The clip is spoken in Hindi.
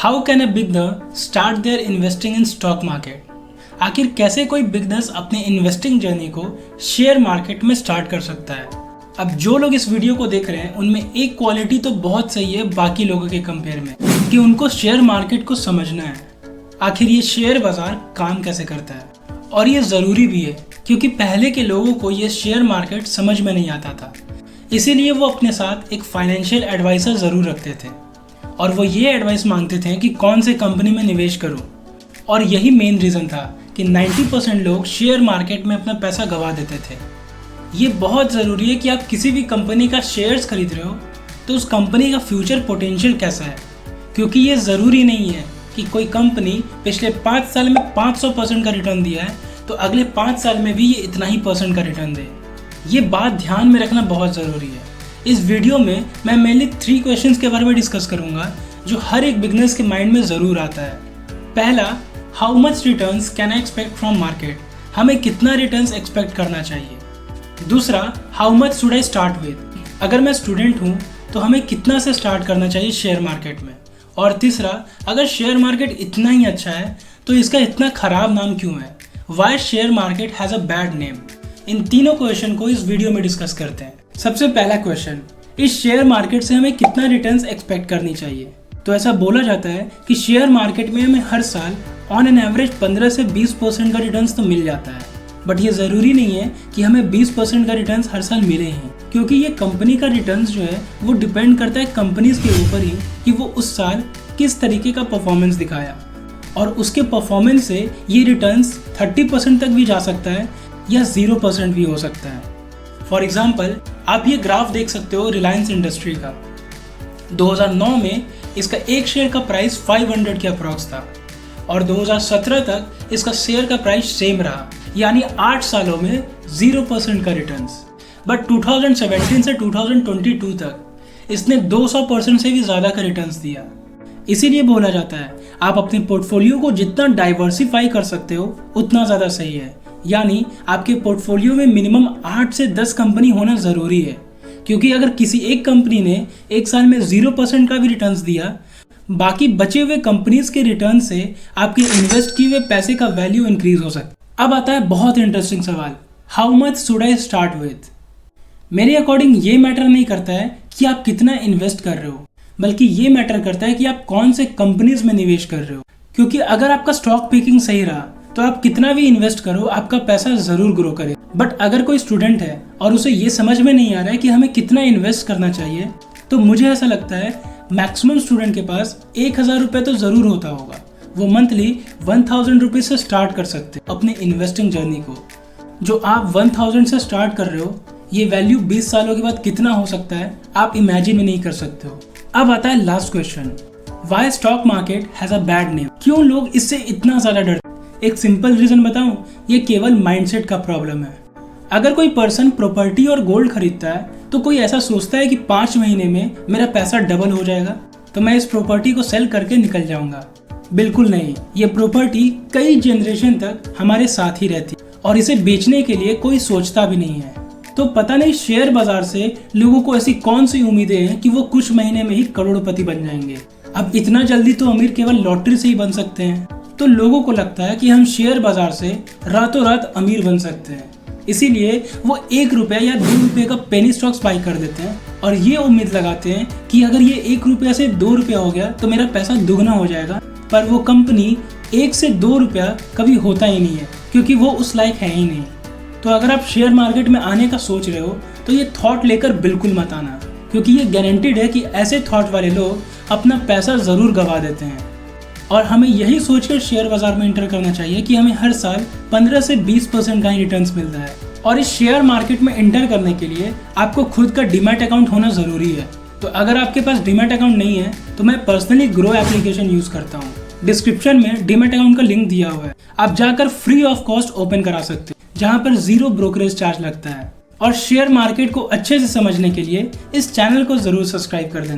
How can a beginner start their investing in stock market? आखिर कैसे कोई बिगनर्स अपने इन्वेस्टिंग जर्नी को शेयर मार्केट में स्टार्ट कर सकता है? अब जो लोग इस वीडियो को देख रहे हैं उनमें एक क्वालिटी तो बहुत सही है बाकी लोगों के कंपेयर में, कि उनको शेयर मार्केट को समझना है। आखिर ये शेयर बाजार काम कैसे करता है, और ये ज़रूरी भी है क्योंकि पहले के लोगों को ये शेयर मार्केट समझ में नहीं आता था। इसीलिए वो अपने साथ एक फाइनेंशियल एडवाइज़र ज़रूर रखते थे और वो ये एडवाइस मांगते थे कि कौन से कंपनी में निवेश करूं। और यही मेन रीज़न था कि 90% लोग शेयर मार्केट में अपना पैसा गंवा देते थे। ये बहुत ज़रूरी है कि आप किसी भी कंपनी का शेयर्स खरीद रहे हो तो उस कंपनी का फ्यूचर पोटेंशियल कैसा है, क्योंकि ये ज़रूरी नहीं है कि कोई कंपनी पिछले 5 साल में 500% का रिटर्न दिया है तो अगले 5 साल में भी ये इतना ही % का रिटर्न दे। ये बात ध्यान में रखना बहुत ज़रूरी है। इस वीडियो में मैं मेनली 3 क्वेश्चंस के बारे में डिस्कस करूंगा जो हर एक बिगनर्स के माइंड में ज़रूर आता है। पहला, how much returns can I expect from market? हमें कितना रिटर्न्स एक्सपेक्ट करना चाहिए। दूसरा, how much should I start with? अगर मैं स्टूडेंट हूँ तो हमें कितना से स्टार्ट करना चाहिए शेयर मार्केट में। और तीसरा, अगर शेयर मार्केट इतना ही अच्छा है तो इसका इतना ख़राब नाम क्यों है? Why share market has a bad name? इन तीनों क्वेश्चन को इस वीडियो में डिस्कस करते हैं। सबसे पहला क्वेश्चन, इस शेयर मार्केट से हमें कितना रिटर्न्स एक्सपेक्ट करनी चाहिए? तो ऐसा बोला जाता है कि शेयर मार्केट में हमें हर साल ऑन एन एवरेज 15 से 20% का रिटर्न्स तो मिल जाता है। बट ये ज़रूरी नहीं है कि हमें 20% का रिटर्न्स हर साल मिले हैं, क्योंकि ये कंपनी का रिटर्न्स जो है वो डिपेंड करता है कंपनीज के ऊपर ही कि वो उस साल किस तरीके का परफॉर्मेंस दिखाया, और उसके परफॉर्मेंस से ये रिटर्न्स 30% तक भी जा सकता है या 0% भी हो सकता है। फॉर एग्जाम्पल, आप ये ग्राफ देख सकते हो रिलायंस इंडस्ट्री का। 2009 में इसका एक शेयर का प्राइस 500 के अप्रॉक्स था और 2017 तक इसका शेयर का प्राइस सेम रहा, यानी 8 सालों में 0% का रिटर्न्स। बट 2017 से 2022 तक इसने 200% से भी ज़्यादा का रिटर्न्स दिया। इसीलिए बोला जाता है आप अपने पोर्टफोलियो को जितना डाइवर्सिफाई कर सकते हो उतना ज़्यादा सही है। यानी आपके पोर्टफोलियो में मिनिमम 8 से 10 कंपनी होना ज़रूरी है, क्योंकि अगर किसी एक कंपनी ने एक साल में 0% का भी रिटर्न्स दिया, बाकी बचे हुए कंपनीज के रिटर्न से आपके इन्वेस्ट किए हुए पैसे का वैल्यू इंक्रीज हो सकता है। अब आता है बहुत इंटरेस्टिंग सवाल, how much should I start with? मेरे अकॉर्डिंग ये मैटर नहीं करता है कि आप कितना इन्वेस्ट कर रहे हो, बल्कि ये मैटर करता है कि आप कौन से कंपनीज में निवेश कर रहे हो। क्योंकि अगर आपका स्टॉक पिकिंग सही रहा तो आप कितना भी इन्वेस्ट करो आपका पैसा ज़रूर ग्रो करे। बट अगर कोई स्टूडेंट है और उसे ये समझ में नहीं आ रहा है कि हमें कितना इन्वेस्ट करना चाहिए, तो मुझे ऐसा लगता है मैक्सिमम स्टूडेंट के पास 1000 रुपये तो ज़रूर होता होगा। वो मंथली 1000 रुपीज़ से स्टार्ट कर सकते हैं अपने इन्वेस्टिंग जर्नी को। जो आप 1000 से स्टार्ट कर रहे हो, ये वैल्यू 20 सालों के बाद कितना हो सकता है आप इमेजिन भी नहीं कर सकते हो। अब आता है last question, Y stock market has a bad name? क्यों लोग इससे इतना ज़्यादा डरते? एक सिंपल रीज़न बताऊं, ये केवल माइंडसेट का प्रॉब्लम है। अगर कोई पर्सन प्रॉपर्टी और गोल्ड खरीदता है तो कोई ऐसा सोचता है कि 5 महीने में मेरा पैसा डबल हो जाएगा तो मैं इस प्रॉपर्टी को सेल करके निकल जाऊंगा। बिल्कुल नहीं, ये प्रॉपर्टी कई जनरेशन तक हमारे साथ ही रहती है और इसे बेचने के लिए कोई सोचता भी नहीं है। तो पता नहीं शेयर बाजार से लोगों को ऐसी कौन सी उम्मीदें हैं कि वो कुछ महीने में ही करोड़पति बन जाएंगे। अब इतना जल्दी तो अमीर केवल लॉटरी से ही बन सकते हैं, तो लोगों को लगता है कि हम शेयर बाजार से रातों रात अमीर बन सकते हैं। इसीलिए वो 1 रुपया या 2 रुपये का पेनी स्टॉक्स बाई कर देते हैं और ये उम्मीद लगाते हैं कि अगर ये 1 रुपया से 2 रुपया हो गया तो मेरा पैसा दुगना हो जाएगा। पर वो कंपनी 1 से 2 रुपया कभी होता ही नहीं है, क्योंकि वो उस लायक है ही नहीं। तो अगर आप शेयर मार्केट में आने का सोच रहे हो तो ये थॉट लेकर बिल्कुल मत आना, क्योंकि ये गारंटीड है कि ऐसे थॉट वाले लोग अपना पैसा ज़रूर गंवा देते हैं। और हमें यही सोचकर शेयर बाजार में एंटर करना चाहिए कि हमें हर साल 15 से 20% का ही रिटर्न्स मिलता है। और इस शेयर मार्केट में एंटर करने के लिए आपको खुद का डीमैट अकाउंट होना ज़रूरी है। तो अगर आपके पास डीमैट अकाउंट नहीं है तो मैं पर्सनली ग्रो एप्लीकेशन यूज़ करता हूँ। डिस्क्रिप्शन में डीमैट अकाउंट का लिंक दिया हुआ है, आप जाकर फ्री ऑफ कॉस्ट ओपन करा सकते हैं, जहाँ पर 0 ब्रोकरेज चार्ज लगता है। और शेयर मार्केट को अच्छे से समझने के लिए इस चैनल को ज़रूर सब्सक्राइब कर देना।